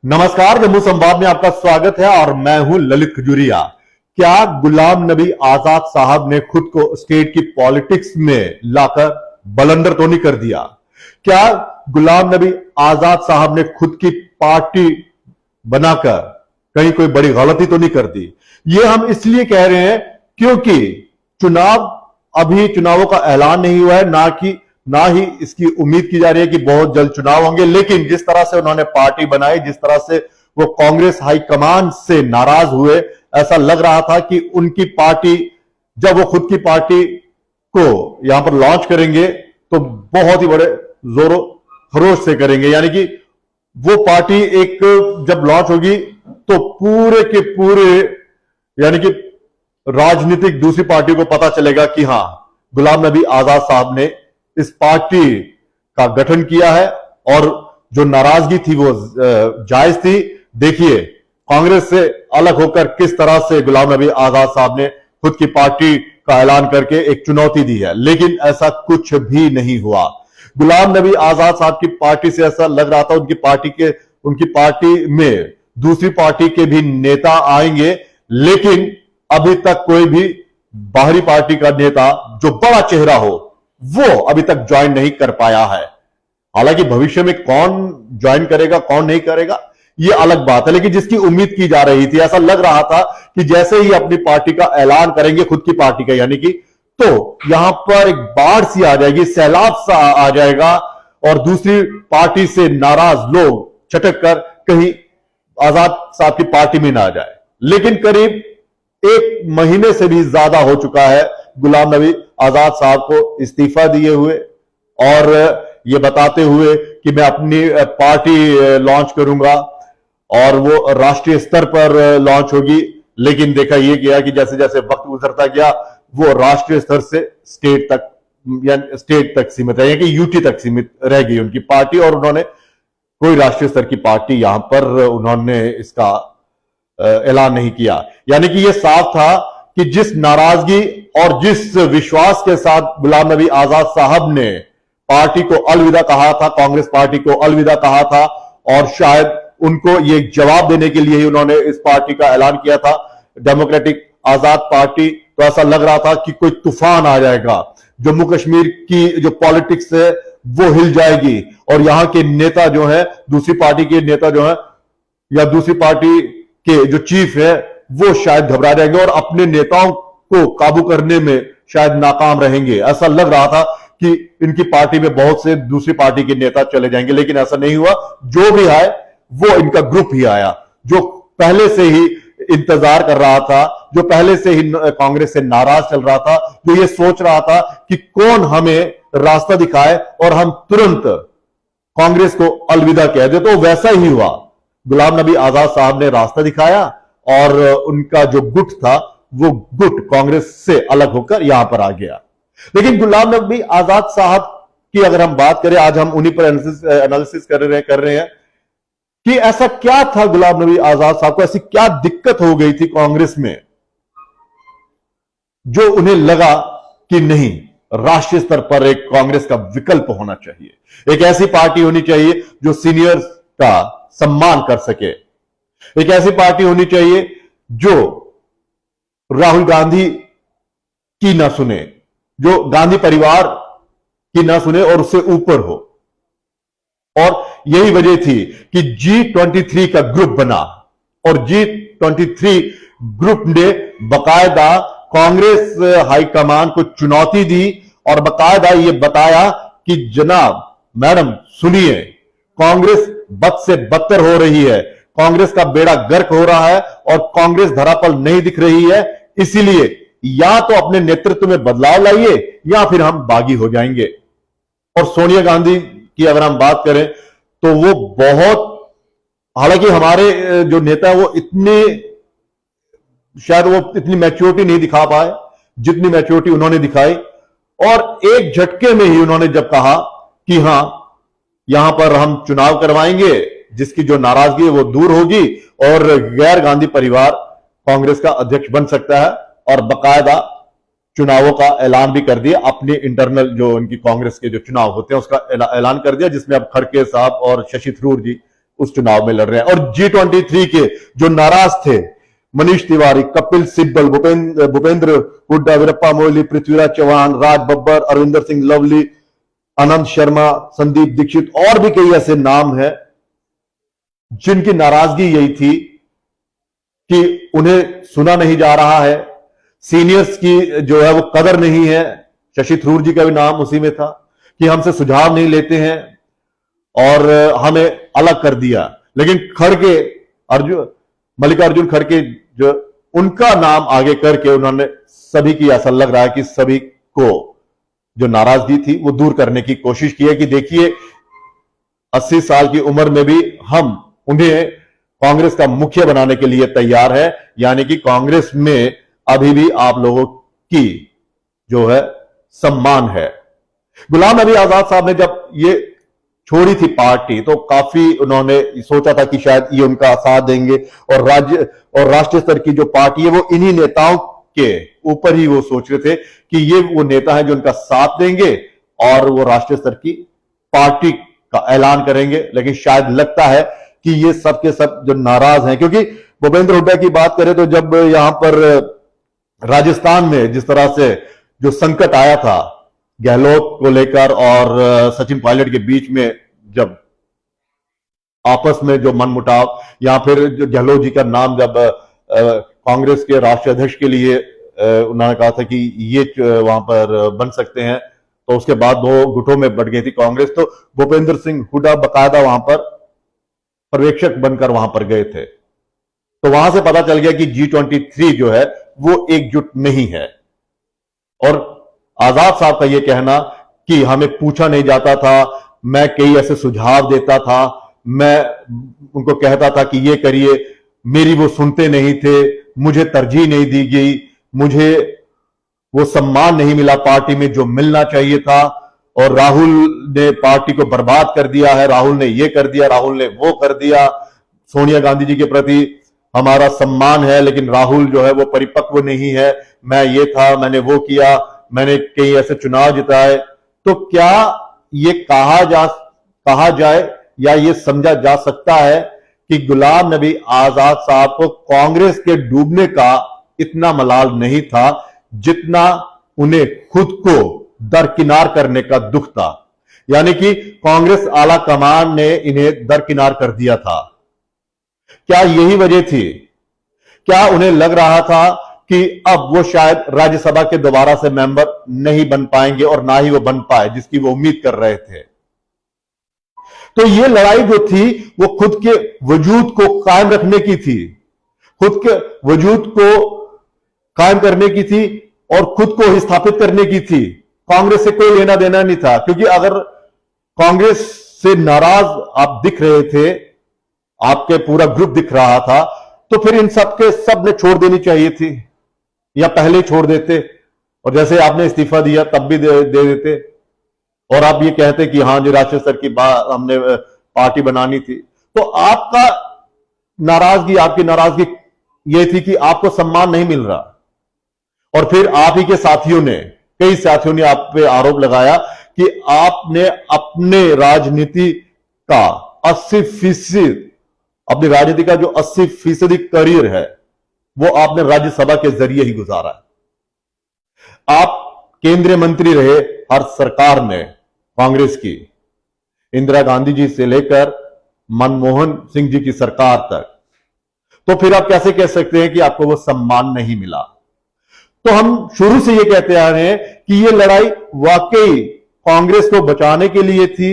नमस्कार, जम्मू संवाद में आपका स्वागत है और मैं हूं ललित खजूरिया। क्या गुलाम नबी आजाद साहब ने खुद को स्टेट की पॉलिटिक्स में लाकर बलंदर तो नहीं कर दिया? क्या गुलाम नबी आजाद साहब ने खुद की पार्टी बनाकर कहीं कोई बड़ी गलती तो नहीं कर दी? ये हम इसलिए कह रहे हैं क्योंकि चुनावों का ऐलान नहीं हुआ है, ना ही इसकी उम्मीद की जा रही है कि बहुत जल्द चुनाव होंगे। लेकिन जिस तरह से उन्होंने पार्टी बनाई, जिस तरह से वो कांग्रेस हाईकमान से नाराज हुए, ऐसा लग रहा था कि उनकी पार्टी, जब वो खुद की पार्टी को यहां पर लॉन्च करेंगे तो बहुत ही बड़े जोरों खरोश से करेंगे। यानी कि वो पार्टी एक जब लॉन्च होगी तो पूरे के पूरे यानी कि राजनीतिक दूसरी पार्टी को पता चलेगा कि हां, गुलाम नबी आजाद साहब ने इस पार्टी का गठन किया है और जो नाराजगी थी वो जायज थी। देखिए, कांग्रेस से अलग होकर किस तरह से गुलाम नबी आजाद साहब ने खुद की पार्टी का ऐलान करके एक चुनौती दी है, लेकिन ऐसा कुछ भी नहीं हुआ। गुलाम नबी आजाद साहब की पार्टी से ऐसा लग रहा था उनकी पार्टी में दूसरी पार्टी के भी नेता आएंगे, लेकिन अभी तक कोई भी बाहरी पार्टी का नेता जो बड़ा चेहरा हो वो अभी तक ज्वाइन नहीं कर पाया है। हालांकि भविष्य में कौन ज्वाइन करेगा, कौन नहीं करेगा, ये अलग बात है, लेकिन जिसकी उम्मीद की जा रही थी, ऐसा लग रहा था कि जैसे ही अपनी पार्टी का ऐलान करेंगे, खुद की पार्टी का, यानी कि तो यहां पर एक बाढ़ सी आ जाएगी, सैलाब सा आ जाएगा और दूसरी पार्टी से नाराज लोग छटक कर कहीं आजाद साहब की पार्टी में ना आ जाए। लेकिन करीब एक महीने से भी ज्यादा हो चुका है गुलाम नबी आजाद साहब को इस्तीफा दिए हुए और ये बताते हुए कि मैं अपनी पार्टी लॉन्च करूंगा और वो राष्ट्रीय स्तर पर लॉन्च होगी। लेकिन देखा यह गया कि जैसे जैसे वक्त गुजरता गया वो राष्ट्रीय स्तर से स्टेट तक सीमित है, यानी कि यूटी तक सीमित रह गई उनकी पार्टी और उन्होंने कोई राष्ट्रीय स्तर की पार्टी यहां पर उन्होंने इसका ऐलान नहीं किया। यानी कि यह साफ था कि जिस नाराजगी और जिस विश्वास के साथ गुलाम नबी आजाद साहब ने पार्टी को अलविदा कहा था, कांग्रेस पार्टी को अलविदा कहा था, और शायद उनको ये जवाब देने के लिए ही उन्होंने इस पार्टी का ऐलान किया था, डेमोक्रेटिक आजाद पार्टी, तो ऐसा लग रहा था कि कोई तूफान आ जाएगा, जम्मू कश्मीर की जो पॉलिटिक्स है वो हिल जाएगी और यहां के नेता जो है, दूसरी पार्टी के नेता जो है या दूसरी पार्टी के जो चीफ है वो शायद घबरा जाएंगे और अपने नेताओं को काबू करने में शायद नाकाम रहेंगे। ऐसा लग रहा था कि इनकी पार्टी में बहुत से दूसरी पार्टी के नेता चले जाएंगे, लेकिन ऐसा नहीं हुआ। जो भी आए वो इनका ग्रुप ही आया, जो पहले से ही इंतजार कर रहा था, जो पहले से ही कांग्रेस से नाराज चल रहा था, जो ये सोच रहा था कि कौन हमें रास्ता दिखाए और हम तुरंत कांग्रेस को अलविदा कह दे। तो वैसा ही हुआ, गुलाम नबी आजाद साहब ने रास्ता दिखाया और उनका जो गुट था वो गुट कांग्रेस से अलग होकर यहां पर आ गया। लेकिन गुलाम नबी आजाद साहब की अगर हम बात करें, आज हम उन्हीं पर एनालिसिस कर रहे हैं कि ऐसा क्या था गुलाम नबी आजाद साहब को, ऐसी क्या दिक्कत हो गई थी कांग्रेस में जो उन्हें लगा कि नहीं, राष्ट्रीय स्तर पर एक कांग्रेस का विकल्प होना चाहिए, एक ऐसी पार्टी होनी चाहिए जो सीनियर्स का सम्मान कर सके, एक ऐसी पार्टी होनी चाहिए जो राहुल गांधी की ना सुने, जो गांधी परिवार की ना सुने और उससे ऊपर हो। और यही वजह थी कि G23 का ग्रुप बना और G23 ग्रुप ने बकायदा कांग्रेस हाईकमान को चुनौती दी और बकायदा यह बताया कि जनाब, मैडम सुनिए, कांग्रेस बद से बदतर हो रही है, कांग्रेस का बेड़ा गर्क हो रहा है और कांग्रेस धरातल नहीं दिख रही है, इसीलिए या तो अपने नेतृत्व में बदलाव लाइए या फिर हम बागी हो जाएंगे। और सोनिया गांधी की अगर हम बात करें तो वो बहुत, हालांकि हमारे जो नेता है वो शायद वो इतनी मैच्योरिटी नहीं दिखा पाए जितनी मैच्योरिटी उन्होंने दिखाई, और एक झटके में ही उन्होंने जब कहा कि हां, यहां पर हम चुनाव करवाएंगे, जिसकी जो नाराजगी है वो दूर होगी और गैर गांधी परिवार कांग्रेस का अध्यक्ष बन सकता है, और बकायदा चुनावों का ऐलान भी कर दिया, अपने इंटरनल जो उनकी कांग्रेस के जो चुनाव होते हैं उसका ऐलान कर दिया, जिसमें अब खड़गे साहब और शशि थरूर जी उस चुनाव में लड़ रहे हैं। और G23 के जो नाराज थे, मनीष तिवारी, कपिल सिब्बल, भूपेंद्र हुड्डा, वीरप्पा मोइली, पृथ्वीराज चौहान, राज बब्बर, अरविंदर सिंह लवली, आनंद शर्मा, संदीप दीक्षित और भी कई ऐसे नाम हैं जिनकी नाराजगी यही थी कि उन्हें सुना नहीं जा रहा है, सीनियर्स की जो है वो कदर नहीं है। शशि थरूर जी का भी नाम उसी में था कि हमसे सुझाव नहीं लेते हैं और हमें अलग कर दिया। लेकिन खड़गे मल्लिकार्जुन खड़गे जो उनका नाम आगे करके उन्होंने सभी की, ऐसा लग रहा है कि सभी को जो नाराजगी थी वो दूर करने की कोशिश की है कि देखिए 80 साल की उम्र में भी हम उन्हें कांग्रेस का मुखिया बनाने के लिए तैयार है, यानी कि कांग्रेस में अभी भी आप लोगों की जो है सम्मान है। गुलाम नबी आजाद साहब ने जब ये छोड़ी थी पार्टी तो काफी उन्होंने सोचा था कि शायद ये उनका साथ देंगे और राज्य और राष्ट्रीय स्तर की जो पार्टी है वो इन्हीं नेताओं के ऊपर ही वो सोच रहे थे कि ये वो नेता है जो उनका साथ देंगे और वो राष्ट्रीय स्तर की पार्टी का ऐलान करेंगे। लेकिन शायद लगता है कि ये सब के सब जो नाराज हैं, क्योंकि भूपेंद्र हुड्डा की बात करें तो जब यहां पर राजस्थान में जिस तरह से जो संकट आया था गहलोत को लेकर और सचिन पायलट के बीच में, जब आपस में जो मनमुटाव या फिर जो गहलोत जी का नाम जब कांग्रेस के राष्ट्रीय अध्यक्ष के लिए उन्होंने कहा था कि ये वहां पर बन सकते हैं, तो उसके बाद दो गुटों में बढ़ गई थी कांग्रेस। तो भूपेंद्र सिंह हुड्डा बकायदा वहां पर पर्यवेक्षक बनकर वहां पर गए थे, तो वहां से पता चल गया कि G23 जो है वो एकजुट नहीं है। और आजाद साहब का यह कहना कि हमें पूछा नहीं जाता था, मैं कई ऐसे सुझाव देता था, मैं उनको कहता था कि ये करिए, मेरी वो सुनते नहीं थे, मुझे तरजीह नहीं दी गई, मुझे वो सम्मान नहीं मिला पार्टी में जो मिलना चाहिए था, और राहुल ने पार्टी को बर्बाद कर दिया है, राहुल ने ये कर दिया, राहुल ने वो कर दिया। सोनिया गांधी जी के प्रति हमारा सम्मान है लेकिन राहुल जो है वो परिपक्व नहीं है, मैं ये था, मैंने वो किया, मैंने कई ऐसे चुनाव जिताए। तो क्या ये कहा जाए या ये समझा जा सकता है कि गुलाम नबी आजाद साहब को कांग्रेस के डूबने का इतना मलाल नहीं था जितना उन्हें खुद को दरकिनार करने का दुख था, यानी कि कांग्रेस आला कमान ने इन्हें दरकिनार कर दिया था। क्या यही वजह थी? क्या उन्हें लग रहा था कि अब वो शायद राज्यसभा के दोबारा से मेंबर नहीं बन पाएंगे और ना ही वो बन पाए जिसकी वो उम्मीद कर रहे थे? तो ये लड़ाई जो थी वो खुद के वजूद को कायम रखने की थी, खुद के वजूद को कायम करने की थी और खुद को स्थापित करने की थी। कांग्रेस से कोई लेना देना नहीं था, क्योंकि अगर कांग्रेस से नाराज आप दिख रहे थे, आपके पूरा ग्रुप दिख रहा था, तो फिर इन सबके सब ने छोड़ देनी चाहिए थी या पहले छोड़ देते, और जैसे आपने इस्तीफा दिया तब भी दे देते, और आप ये कहते कि हाँ जी राष्ट्रीय स्तर की बात हमने पार्टी बनानी थी। तो आपकी नाराजगी ये थी कि आपको सम्मान नहीं मिल रहा, और फिर आप ही के कई साथियों ने आप पे आरोप लगाया कि आपने अपने राजनीति का 80% अपनी राजनीति का जो 80% करियर है वो आपने राज्यसभा के जरिए ही गुजारा है। आप केंद्रीय मंत्री रहे हर सरकार में कांग्रेस की, इंदिरा गांधी जी से लेकर मनमोहन सिंह जी की सरकार तक, तो फिर आप कैसे कह सकते हैं कि आपको वो सम्मान नहीं मिला? तो हम शुरू से ये कहते आ रहे हैं कि ये लड़ाई वाकई कांग्रेस को बचाने के लिए थी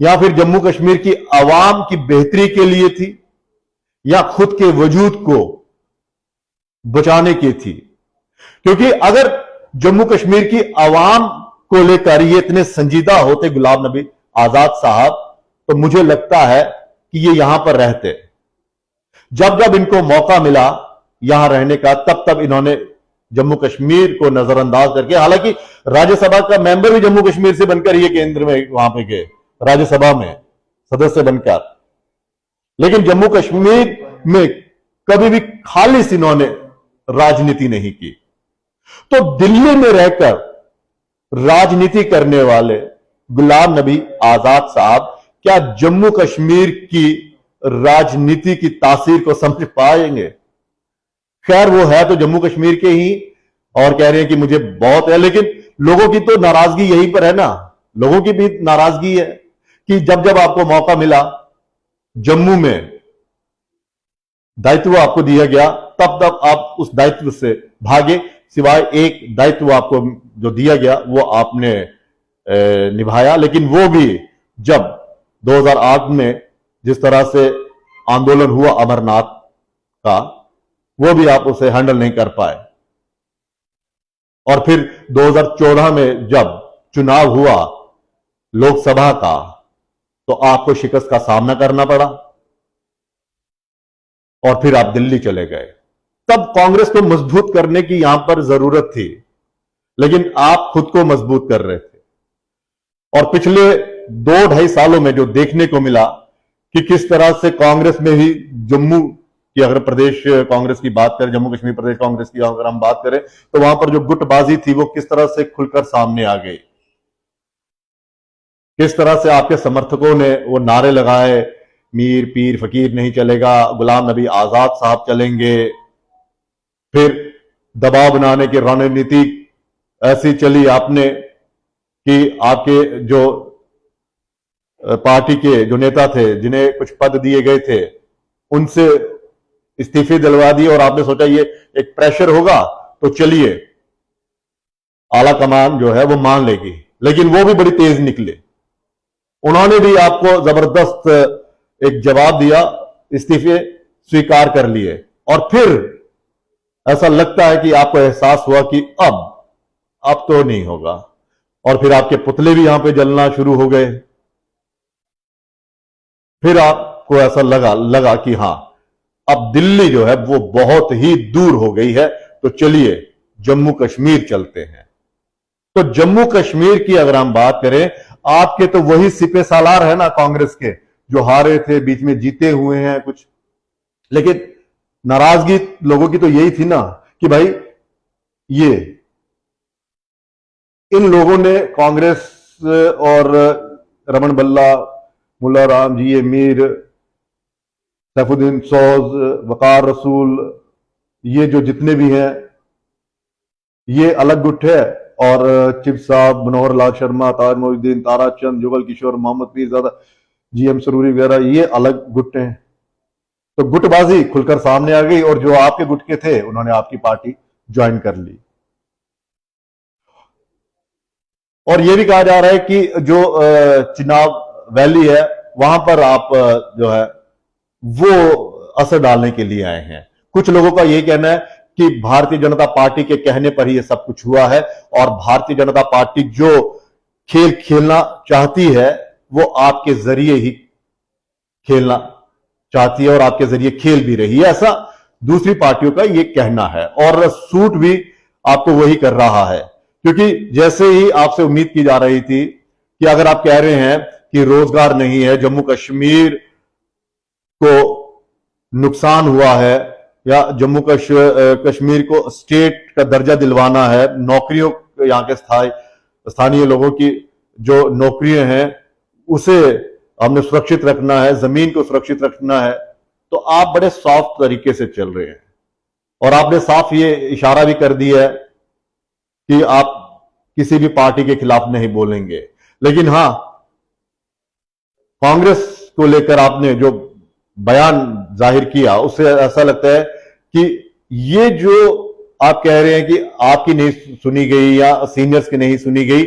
या फिर जम्मू कश्मीर की आवाम की बेहतरी के लिए थी या खुद के वजूद को बचाने की थी। क्योंकि अगर जम्मू कश्मीर की आवाम को लेकर ये इतने संजीदा होते गुलाम नबी आजाद साहब, तो मुझे लगता है कि ये यहां पर रहते। जब जब इनको मौका मिला यहां रहने का, तब तब इन्होंने जम्मू कश्मीर को नजरअंदाज करके, हालांकि राज्यसभा का मेंबर भी जम्मू कश्मीर से बनकर ये केंद्र में वहां पे गए, राज्यसभा में सदस्य बनकर, लेकिन जम्मू कश्मीर में कभी भी खालिस इन्होंने राजनीति नहीं की। तो दिल्ली में रहकर राजनीति करने वाले गुलाम नबी आजाद साहब क्या जम्मू कश्मीर की राजनीति की तासीर को समझ पाएंगे? खैर वो है तो जम्मू कश्मीर के ही, और कह रहे हैं कि मुझे बहुत है, लेकिन लोगों की तो नाराजगी यहीं पर है ना। लोगों की भी नाराजगी है कि जब जब आपको मौका मिला, जम्मू में दायित्व आपको दिया गया, तब तब आप उस दायित्व से भागे, सिवाय एक दायित्व आपको जो दिया गया वो आपने निभाया। लेकिन वो भी जब 2008 में जिस तरह से आंदोलन हुआ अमरनाथ का, वो भी आप उसे हैंडल नहीं कर पाए। और फिर 2014 में जब चुनाव हुआ लोकसभा का, तो आपको शिकस्त का सामना करना पड़ा और फिर आप दिल्ली चले गए। तब कांग्रेस को मजबूत करने की यहां पर जरूरत थी, लेकिन आप खुद को मजबूत कर रहे थे। और पिछले 2-2.5 सालों में जो देखने को मिला कि किस तरह से कांग्रेस में ही, जम्मू की अगर प्रदेश कांग्रेस की बात करें, जम्मू कश्मीर प्रदेश कांग्रेस की अगर हम बात करें, तो वहां पर जो गुटबाजी थी वो किस तरह से खुलकर सामने आ गई। किस तरह से आपके समर्थकों ने वो नारे लगाए, मीर पीर फकीर नहीं चलेगा, गुलाम नबी आजाद साहब चलेंगे। फिर दबाव बनाने की रणनीति ऐसी चली आपने कि आपके जो पार्टी के जो नेता थे, जिन्हें कुछ पद दिए गए थे, उनसे इस्तीफे दिलवा दिए, और आपने सोचा ये एक प्रेशर होगा तो चलिए आला कमान जो है वो मान लेगी। लेकिन वो भी बड़ी तेज निकले, उन्होंने भी आपको जबरदस्त एक जवाब दिया, इस्तीफे स्वीकार कर लिए। और फिर ऐसा लगता है कि आपको एहसास हुआ कि अब तो नहीं होगा, और फिर आपके पुतले भी यहां पे जलना शुरू हो गए। फिर आपको ऐसा लगा कि हां, अब दिल्ली जो है वो बहुत ही दूर हो गई है, तो चलिए जम्मू कश्मीर चलते हैं। तो जम्मू कश्मीर की अगर हम बात करें, आपके तो वही सिपे सालार है ना कांग्रेस के, जो हारे थे, बीच में जीते हुए हैं कुछ। लेकिन नाराजगी लोगों की तो यही थी ना कि भाई ये इन लोगों ने कांग्रेस और रमन बल्ला, मुल्ला राम जी, मीर सैफुद्दीन सोज, वकार रसूल, ये जो जितने भी हैं, ये अलग गुट है। और चिप साहब, मनोहर लाल शर्मा, ताज मोहिउद्दीन, ताराचंद, जुगल किशोर, मोहम्मद पीरजादा, जीएम सरूरी वगैरह, ये अलग गुट हैं। तो गुटबाजी खुलकर सामने आ गई, और जो आपके गुट के थे उन्होंने आपकी पार्टी ज्वाइन कर ली। और यह भी कहा जा रहा है कि जो चुनाव वैली है, वहां पर आप जो है वो असर डालने के लिए आए हैं। कुछ लोगों का यह कहना है कि भारतीय जनता पार्टी के कहने पर ही यह सब कुछ हुआ है, और भारतीय जनता पार्टी जो खेल खेलना चाहती है वो आपके जरिए ही खेलना चाहती है, और आपके जरिए खेल भी रही है, ऐसा दूसरी पार्टियों का यह कहना है। और सूट भी आपको वही कर रहा है, क्योंकि जैसे ही आपसे उम्मीद की जा रही थी कि अगर आप कह रहे हैं कि रोजगार नहीं है, जम्मू कश्मीर को नुकसान हुआ है, या जम्मू कश्मीर को स्टेट का दर्जा दिलवाना है, नौकरियों यहां के स्थानीय लोगों की जो नौकरियां हैं उसे हमने सुरक्षित रखना है, जमीन को सुरक्षित रखना है, तो आप बड़े सॉफ्ट तरीके से चल रहे हैं। और आपने साफ ये इशारा भी कर दिया है कि आप किसी भी पार्टी के खिलाफ नहीं बोलेंगे। लेकिन हां, कांग्रेस को लेकर आपने जो बयान जाहिर किया, उससे ऐसा लगता है कि ये जो आप कह रहे हैं कि आपकी नहीं सुनी गई या सीनियर्स की नहीं सुनी गई,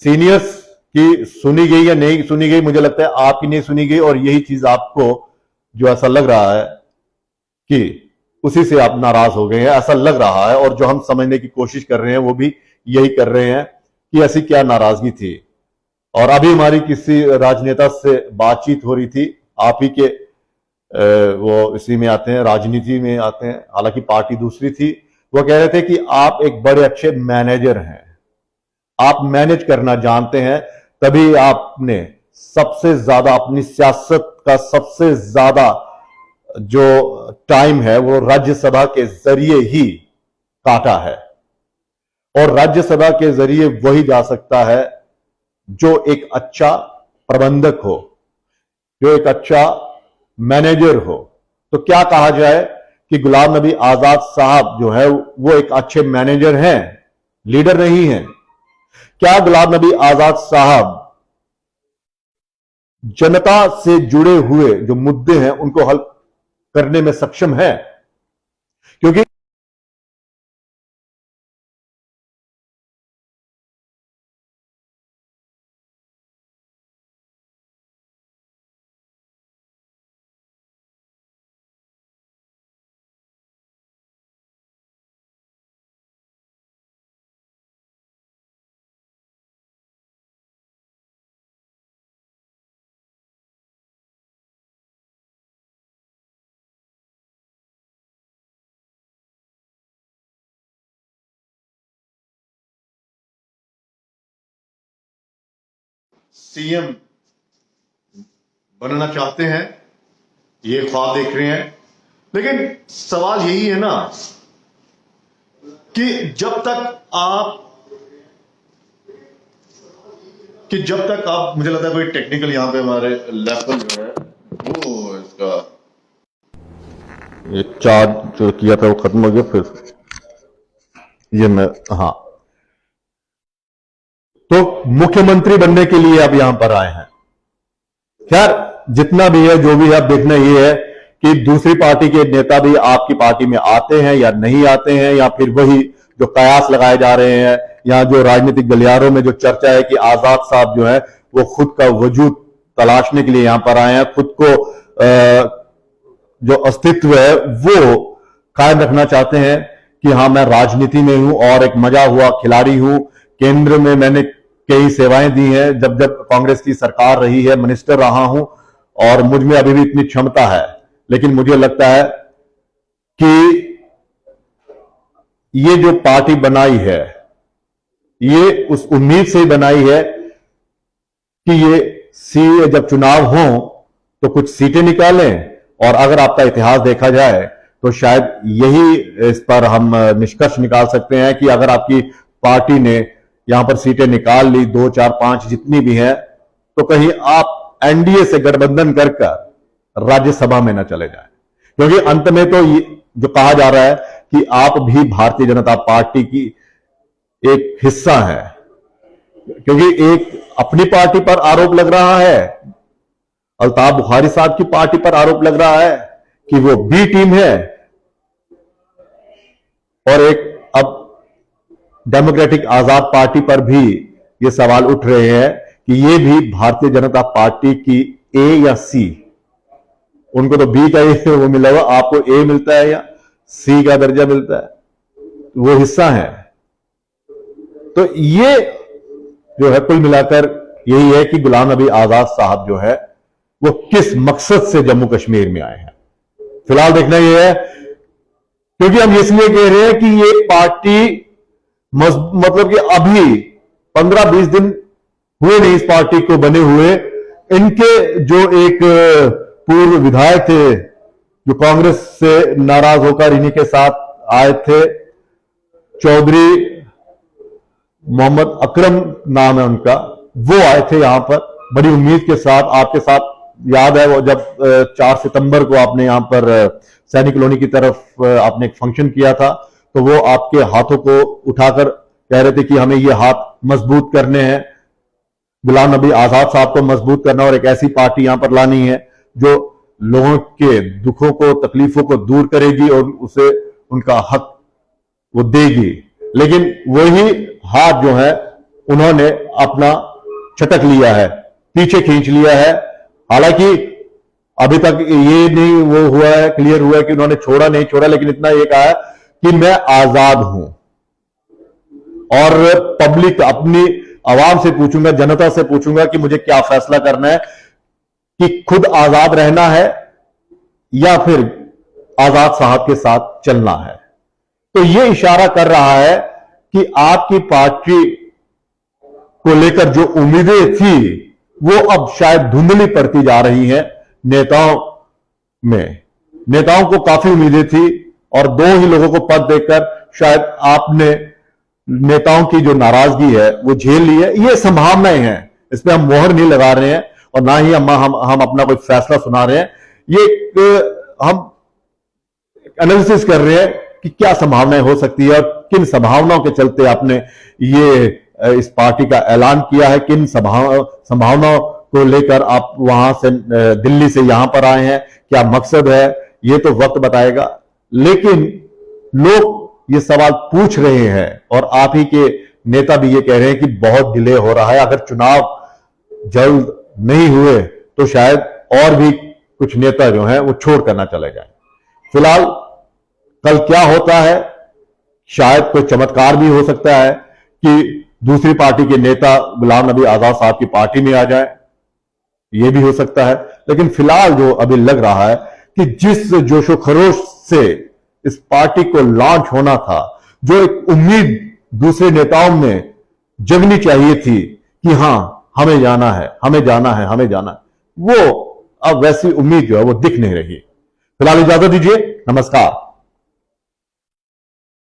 सीनियर्स की सुनी गई या नहीं सुनी गई, मुझे लगता है आपकी नहीं सुनी गई, और यही चीज आपको जो ऐसा लग रहा है कि उसी से आप नाराज हो गए हैं, ऐसा लग रहा है। और जो हम समझने की कोशिश कर रहे हैं वो भी यही कर रहे हैं कि ऐसी क्या नाराजगी थी। और अभी हमारी किसी राजनेता से बातचीत हो रही थी, आप ही के वो इसी में आते हैं, राजनीति में आते हैं, हालांकि पार्टी दूसरी थी। वो कह रहे थे कि आप एक बड़े अच्छे मैनेजर हैं, आप मैनेज करना जानते हैं, तभी आपने सबसे ज्यादा अपनी सियासत का सबसे ज्यादा जो टाइम है वो राज्यसभा के जरिए ही काटा है। और राज्यसभा के जरिए वही जा सकता है जो एक अच्छा प्रबंधक हो, जो एक अच्छा मैनेजर हो। तो क्या कहा जाए कि गुलाम नबी आजाद साहब जो है वो एक अच्छे मैनेजर हैं, लीडर नहीं हैं? क्या गुलाम नबी आजाद साहब जनता से जुड़े हुए जो मुद्दे हैं उनको हल करने में सक्षम है? क्योंकि सीएम बनना चाहते हैं, ये ख्वाब देख रहे हैं, लेकिन सवाल यही है ना कि जब तक आप मुझे लगता है कोई टेक्निकल यहां पे हमारे लैपटॉप जो है वो इसका ये चार्ज जो किया था वो खत्म हो गया, फिर ये मैं हाँ, तो मुख्यमंत्री बनने के लिए आप यहां पर आए हैं। खैर जितना भी है, जो भी है, अब देखना ये है कि दूसरी पार्टी के नेता भी आपकी पार्टी में आते हैं या नहीं आते हैं, या फिर वही जो कयास लगाए जा रहे हैं, या जो राजनीतिक गलियारों में जो चर्चा है कि आजाद साहब जो है वो खुद का वजूद तलाशने के लिए यहां पर आए हैं, खुद को जो अस्तित्व है वो कायम रखना चाहते हैं कि हाँ मैं राजनीति में हूं और एक मजा हुआ खिलाड़ी हूं, केंद्र में मैंने कई सेवाएं दी हैं, जब जब कांग्रेस की सरकार रही है मिनिस्टर रहा हूं, और मुझ में अभी भी इतनी क्षमता है। लेकिन मुझे लगता है कि ये जो पार्टी बनाई है ये उस उम्मीद से बनाई है कि ये जब चुनाव हो तो कुछ सीटें निकालें, और अगर आपका इतिहास देखा जाए तो शायद यही इस पर हम निष्कर्ष निकाल सकते हैं कि अगर आपकी पार्टी ने यहां पर सीटें निकाल ली, 2, 4, 5 जितनी भी हैं, तो कहीं आप एनडीए से गठबंधन कर राज्यसभा में न चले जाएं, क्योंकि अंत में तो जो कहा जा रहा है कि आप भी भारतीय जनता पार्टी की एक हिस्सा है, क्योंकि एक अपनी पार्टी पर आरोप लग रहा है, अल्ताफ बुखारी साहब की पार्टी पर आरोप लग रहा है कि वो बी टीम है, और एक अब डेमोक्रेटिक आजाद पार्टी पर भी ये सवाल उठ रहे हैं कि ये भी भारतीय जनता पार्टी की ए या सी, उनको तो बी का वो मिला हुआ, आपको ए मिलता है या सी का दर्जा मिलता है, वो हिस्सा है। तो ये जो है कुल मिलाकर यही है कि गुलाम नबी आजाद साहब जो है वो किस मकसद से जम्मू कश्मीर में आए हैं। फिलहाल देखना यह है, क्योंकि हम इसलिए कह रहे हैं कि ये पार्टी मतलब कि अभी 15-20 दिन हुए नहीं इस पार्टी को बने हुए। इनके जो एक पूर्व विधायक थे जो कांग्रेस से नाराज होकर इन्हीं के साथ आए थे, चौधरी मोहम्मद अकरम नाम है उनका, वो आए थे यहां पर बड़ी उम्मीद के साथ। आपके साथ याद है वो जब 4 सितंबर को आपने यहां पर सैनिक कॉलोनी की तरफ आपने एक फंक्शन किया था, तो वो आपके हाथों को उठाकर कह रहे थे कि हमें ये हाथ मजबूत करने हैं, गुलाम नबी आजाद साहब को मजबूत करना, और एक ऐसी पार्टी यहां पर लानी है जो लोगों के दुखों को, तकलीफों को दूर करेगी और उसे उनका हक वो देगी। लेकिन वही हाथ जो है उन्होंने अपना छटक लिया है, पीछे खींच लिया है। हालांकि अभी तक ये नहीं वो हुआ है, क्लियर हुआ है कि उन्होंने छोड़ा नहीं छोड़ा, लेकिन इतना ये कहा है कि मैं आजाद हूं और पब्लिक अपनी आवाम से पूछूंगा, जनता से पूछूंगा कि मुझे क्या फैसला करना है, कि खुद आजाद रहना है या फिर आजाद साहब के साथ चलना है। तो ये इशारा कर रहा है कि आपकी पार्टी को लेकर जो उम्मीदें थी वो अब शायद धुंधली पड़ती जा रही हैं नेताओं में। नेताओं को काफी उम्मीदें थी और 2 ही लोगों को पद देकर शायद आपने नेताओं की जो नाराजगी है वो झेल ली है। ये संभावनाएं हैं, इस पे हम मोहर नहीं लगा रहे हैं, और ना ही हम अपना कोई फैसला सुना रहे हैं। ये हम एनालिसिस कर रहे हैं कि क्या संभावनाएं हो सकती है और किन संभावनाओं के चलते आपने ये इस पार्टी का ऐलान किया है, किन संभावनाओं को लेकर आप वहां से दिल्ली से यहां पर आए हैं, क्या मकसद है, ये तो वक्त बताएगा। लेकिन लोग ये सवाल पूछ रहे हैं और आप ही के नेता भी ये कह रहे हैं कि बहुत डिले हो रहा है, अगर चुनाव जल्द नहीं हुए तो शायद और भी कुछ नेता जो हैं वो छोड़ कर ना चले जाएं। फिलहाल कल क्या होता है, शायद कोई चमत्कार भी हो सकता है कि दूसरी पार्टी के नेता गुलाम नबी आजाद साहब की पार्टी में आ जाए, यह भी हो सकता है। लेकिन फिलहाल जो अभी लग रहा है कि जिस जोशो खरोश से इस पार्टी को लॉन्च होना था, जो एक उम्मीद दूसरे नेताओं में जगनी चाहिए थी कि हां हमें जाना है, हमें जाना है, हमें जाना है, वो अब वैसी उम्मीद जो है वो दिख नहीं रही। फिलहाल इजाजत दीजिए, नमस्कार।